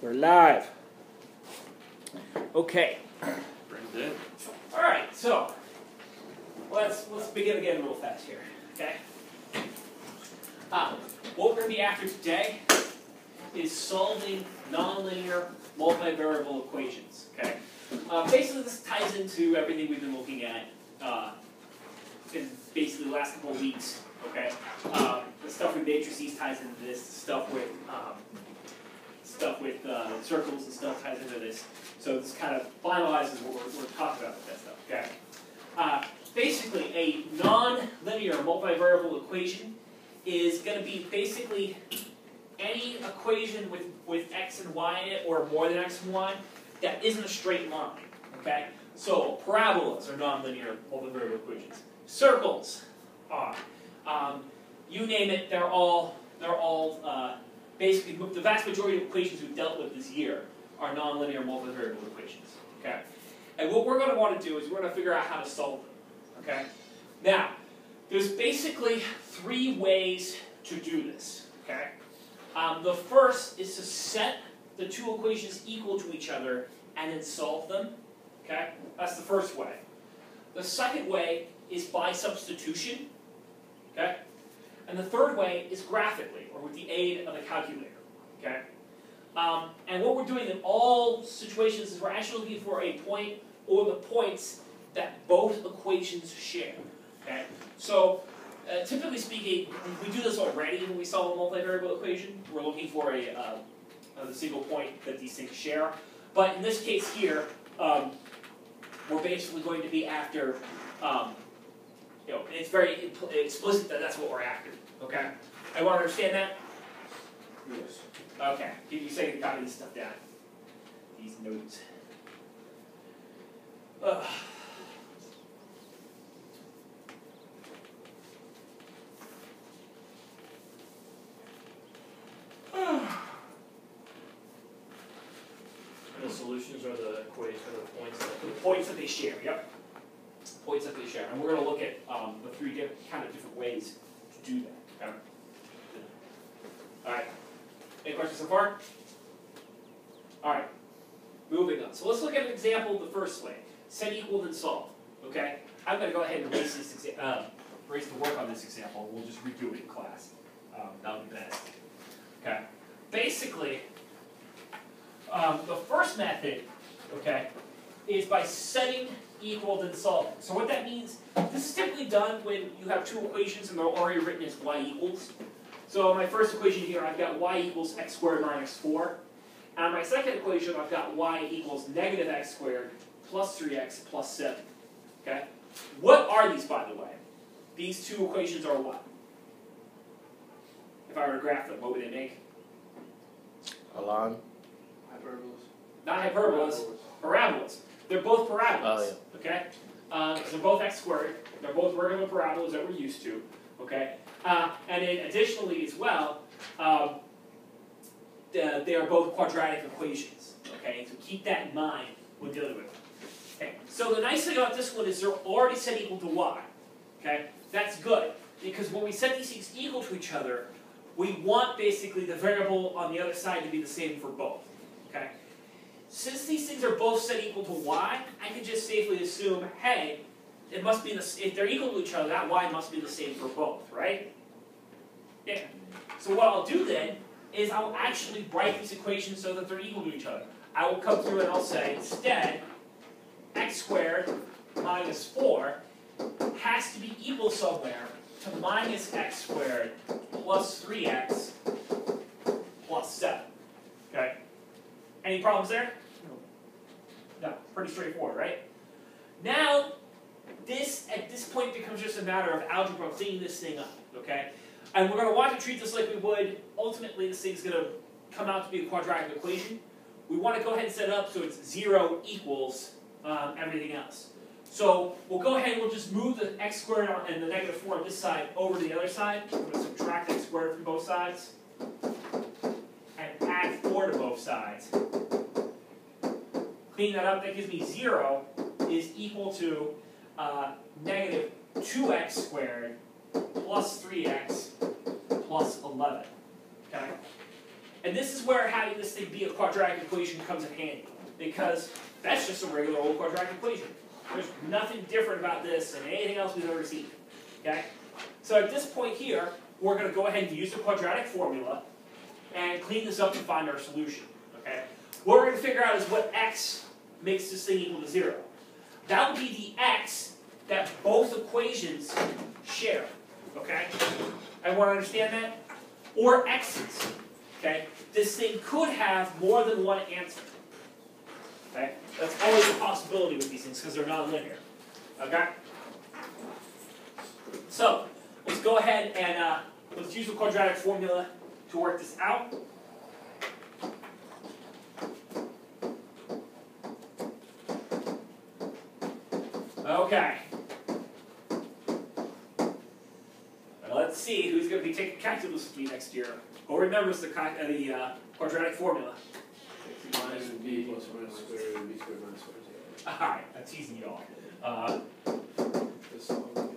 We're live. Okay. Bring it in. All right. So let's begin again real fast here. Okay. What we're going to be after today is solving nonlinear multivariable equations. Okay. Basically, this ties into everything we've been looking at in basically the last couple of weeks. Okay. The stuff with matrices ties into this. The stuff with circles and stuff ties into this. So this kind of finalizes what we're talking about with that stuff. Okay. Basically, a nonlinear multivariable equation is going to be basically any equation with x and y in it, or more than x and y, that isn't a straight line. Okay. So parabolas are nonlinear multivariable equations. Circles are. You name it, they're all basically, the vast majority of equations we've dealt with this year are nonlinear multivariable equations. Okay? And what we're going to want to do is we're going to figure out how to solve them. Okay? Now, there's basically three ways to do this. Okay? The first is to set the two equations equal to each other and then solve them. Okay? That's the first way. The second way is by substitution. Okay? And the third way is graphically, or with the aid of a calculator. Okay? And what we're doing in all situations is we're actually looking for a point or the points that both equations share. Okay? So, typically speaking, we do this already when we solve a multivariable equation. We're looking for a single point that these things share. But in this case here, we're basically going to be after, it's very explicit that that's what we're after. Okay? Everyone understand that? Yes. Okay. You say you can copy this stuff down. These notes. The solutions are the equations, or the points that The points that they share, yep. Points that they share. And we're going to look at the three different ways to do that. Okay? All right. Any questions so far? All right. Moving on. So let's look at an example the first way. Set equal then solve. Okay? I'm going to go ahead and erase the work on this example. We'll just redo it in class. That'll be best. Okay. Basically, the first method, okay, is by setting equal then solving. So what that means, this is typically done when you have two equations and they're already written as y equals. So in my first equation here, I've got y equals x squared minus 4. And in my second equation, I've got y equals negative x squared plus 3x plus 7. Okay? What are these, by the way? These two equations are what? If I were to graph them, what would they make? A line. hyperbolas. Not hyperbolas, parabolas. They're both parabolas. Oh, yeah. Okay? They're both x squared. They're both regular parabolas that we're used to. Okay? And then additionally as well, they are both quadratic equations. Okay? So keep that in mind when dealing with them. Okay? So the nice thing about this one is they're already set equal to y. Okay? That's good. Because when we set these things equal to each other, we want basically the variable on the other side to be the same for both. Okay? Since these things are both set equal to y, I can just safely assume, hey, it must be if they're equal to each other, that y must be the same for both, right? Yeah. So what I'll do then is I'll actually write these equations so that they're equal to each other. I will come through and I'll say, instead, x squared minus 4 has to be equal somewhere to minus x squared plus 3x plus 7. Okay? Any problems there? No. Pretty straightforward, right? Now, this, at this point, becomes just a matter of algebra cleaning this thing up, okay? And we're going to want to treat this like we would, ultimately this thing's going to come out to be a quadratic equation. We want to go ahead and set it up so it's 0 equals everything else. So we'll go ahead and we'll just move the x squared and the negative 4 on this side over to the other side. We're going to subtract x squared from both sides. And add 4 to both sides. Clean that up, that gives me 0 is equal to negative 2x squared plus 3x plus 11. Okay? And this is where having this thing be a quadratic equation comes in handy, because that's just a regular old quadratic equation. There's nothing different about this than anything else we've ever seen. Okay? So at this point here, we're going to go ahead and use the quadratic formula and clean this up and find our solution. Okay? What we're going to figure out is what x makes this thing equal to 0. That would be the x that both equations share. Okay? Everyone understand that? Or x's. Okay? This thing could have more than one answer. Okay? That's always a possibility with these things because they're non-linear. Okay? So, let's go ahead and let's use the quadratic formula to work this out. Okay. Now let's see who's going to be taking calculus with me next year. Who remembers the quadratic formula? Minus b plus or minus square root of b squared minus 4z. Alright, I'm teasing you all. This one,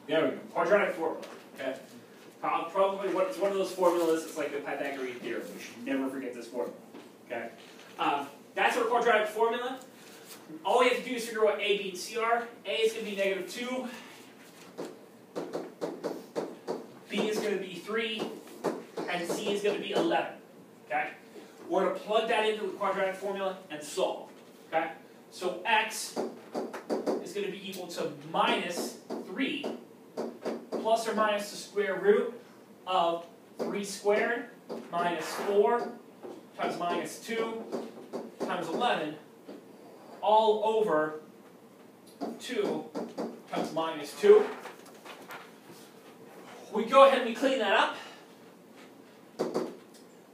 There we go. Quadratic formula. Okay. Probably it's one of those formulas. It's like the Pythagorean theorem. You should never forget this formula. Okay. That's our quadratic formula. All we have to do is figure out what a, b, and c are. A is going to be -2. B is going to be 3. And c is going to be 11. Okay. We're going to plug that into the quadratic formula and solve. Okay. So x is going to be equal to -3 plus or minus the square root of 3 squared minus 4 times -2 times 11 all over 2 times -2. We go ahead and we clean that up.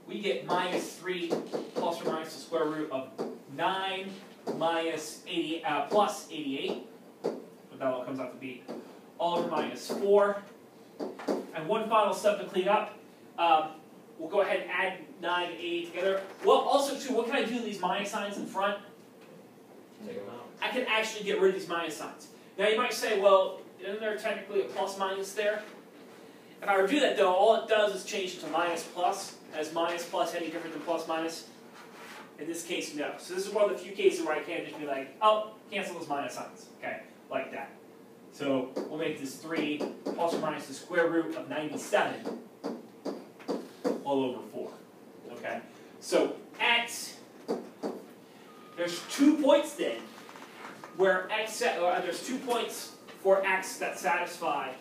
We get -3 plus or minus the square root of 9 minus 80 plus 88. But that all comes out to be all over -4. And one final step to clean up. We'll go ahead and add 9 and 8 together. Well, also too, what can I do with these minus signs in front? take them out. I can actually get rid of these minus signs. Now you might say, well, isn't there technically a plus minus there? If I were to do that though, all it does is change it to minus plus. Is minus plus any different than plus minus? In this case, no. So this is one of the few cases where I can't just be like, oh, cancel those minus signs. Okay, like that. So we'll make this 3 plus or minus the square root of 97 all over 4. Okay? So x, there's 2 points then where x, there's 2 points for x that satisfy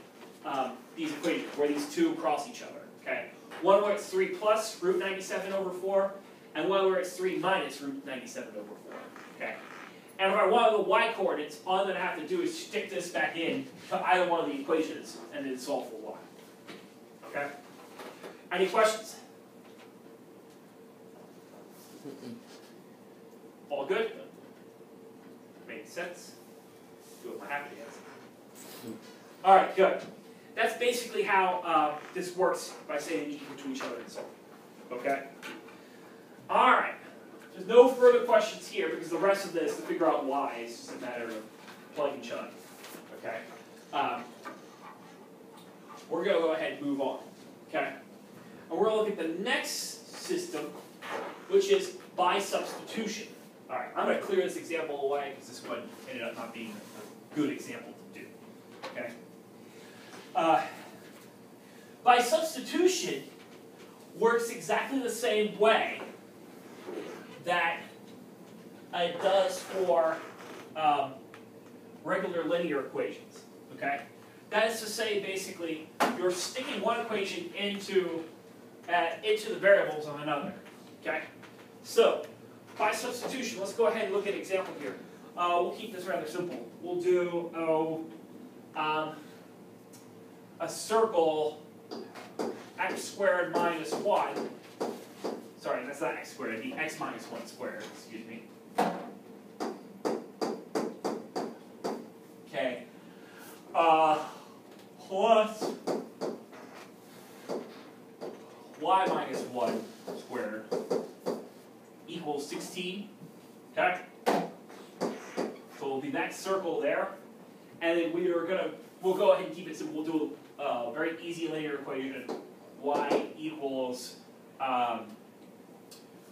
these equations, where these two cross each other. Okay? One where it's 3 plus root 97 over 4, and one where it's 3 minus root 97 over 4. Okay? And if I want the y-coordinates, all I'm going to have to do is stick this back in to either one of the equations and then solve for y. Okay? Any questions? All good? Makes sense? Do what my happy is. Alright, good. That's basically how this works by saying equal to each other and so on. Okay? Alright. There's no further questions here because the rest of this, to figure out y, is just a matter of plug and chug. Okay? We're going to go ahead and move on. Okay? And we're going to look at the next system, which is by substitution. Alright, I'm going to clear this example away because this one ended up not being a good example to do. Okay? By substitution works exactly the same way that it does for regular linear equations. Okay? That is to say, basically, you're sticking one equation into the variables of another. Okay? So, by substitution, let's go ahead and look at an example here. We'll keep this rather simple. We'll do a circle x squared minus 1. Sorry, that's not x squared, it'd be x minus 1 squared, excuse me. Okay. Plus y minus 1 squared equals 16. Okay? So it'll be that circle there. And then we'll go ahead and keep it simple. We'll do a very easy linear equation. Y equals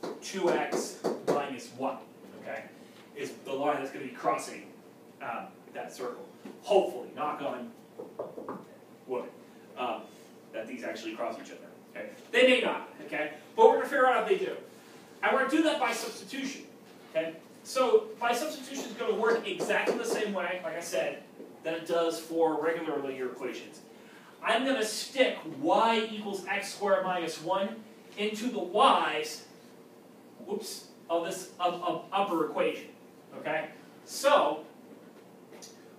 2x minus 1, okay, is the line that's going to be crossing that circle. Hopefully, knock on wood, that these actually cross each other. Okay, they may not, okay, but we're going to figure out how they do. And we're going to do that by substitution, okay. So by substitution is going to work exactly the same way, like I said, that it does for regular linear equations. I'm going to stick y equals x squared minus 1 into the y's, of this upper equation, okay? So,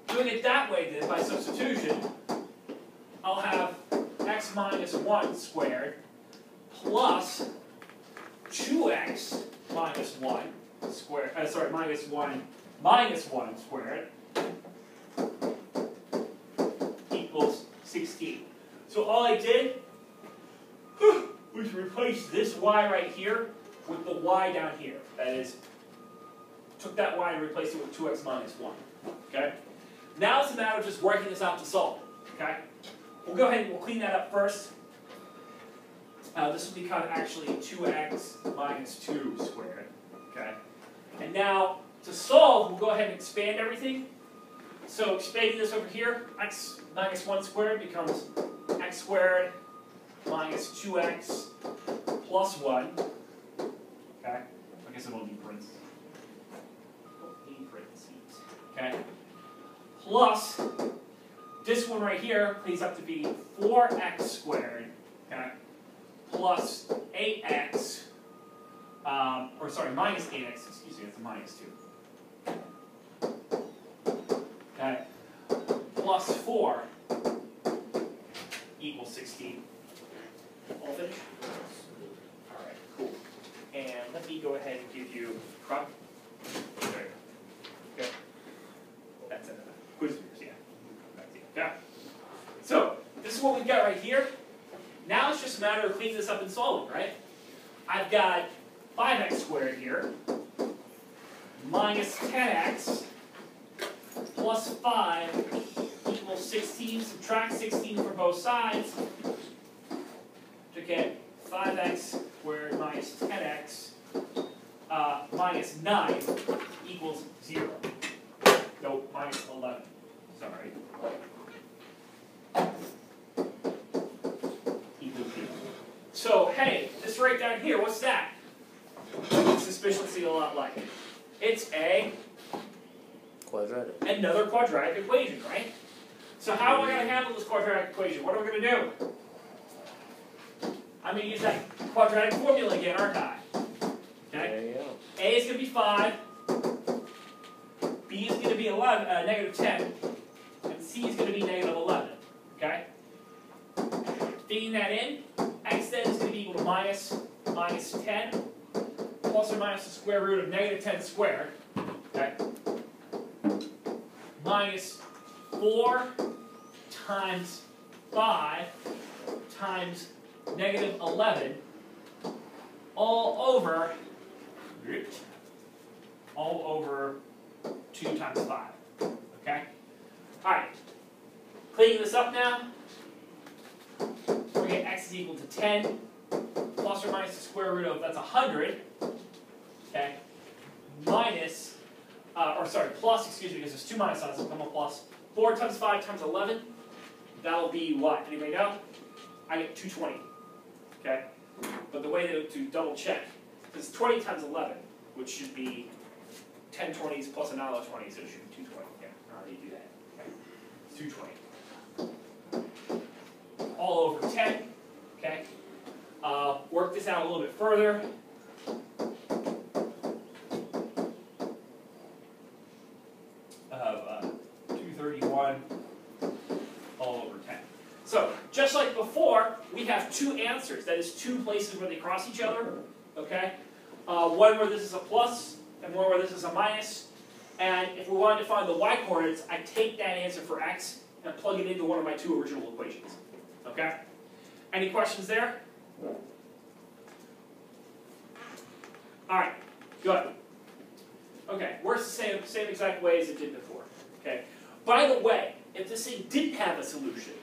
doing it that way then, by substitution, I'll have x minus 1 squared plus 2x minus 1 squared, minus 1 squared equals 16. So all I did was replace this y right here with the y down here. That is, took that y and replaced it with 2x minus 1. Okay? Now it's a matter of just working this out to solve. Okay? We'll go ahead and we'll clean that up first. This will become actually 2x minus 2 squared. Okay? And now, to solve, we'll go ahead and expand everything. So expanding this over here, x minus 1 squared becomes x squared minus 2x plus 1. Okay? I guess it won't need parentheses. Okay? Plus, this one right here cleans up to be 4x squared, okay? Plus 8x, minus 8x, excuse me, it's a minus 2. Okay? Plus 4 equals 16. All finished? Alright, cool. And let me go ahead and give you crop. There you go. Okay. That's enough. Quiz viewers, yeah. Back to you. Yeah. So, this is what we've got right here. Now it's just a matter of cleaning this up and solving, right? I've got 5x squared here, minus 10x, plus 5 equals 16. Subtract 16 from both sides to get 5x squared minus 10x minus 9 equals 0. Nope, minus 11. Sorry. Equals 0. So, hey, this right down here, what's that? Suspiciously a lot like it. It's another quadratic equation, right? So how am I going to handle this quadratic equation? What are we going to do? I'm going to use that quadratic formula again, aren't I? Okay. A is going to be 5. B is going to be negative 10. And C is going to be negative 11. Okay? Feeding that in, x then is going to be equal to minus 10 plus or minus the square root of negative 10 squared. Okay? Minus 4 times 5 times negative 11 all over 2 times 5. Okay? Alright. Cleaning this up now. We get x is equal to 10 plus or minus the square root of, that's 100. Okay? Minus, plus, excuse me, because there's 2 minus signs, so become a plus. 4 times 5 times 11, that'll be what? Anybody know? I get 220. Okay? But the way to double check is 20 times 11, which should be 10 20s plus another 20, so it should be 220. Yeah, how do you do that? Okay. It's 220. All over 10. Okay? Work this out a little bit further. Of 231 all over 10. So, just like before, we have 2 answers. That is 2 places where they cross each other. Okay? One where this is a plus, and one where this is a minus. And if we wanted to find the y coordinates, I take that answer for x and plug it into one of my 2 original equations. Okay? Any questions there? Alright, good. Okay, works the same exact way as it did before. Okay? By the way, if this thing didn't have a solution,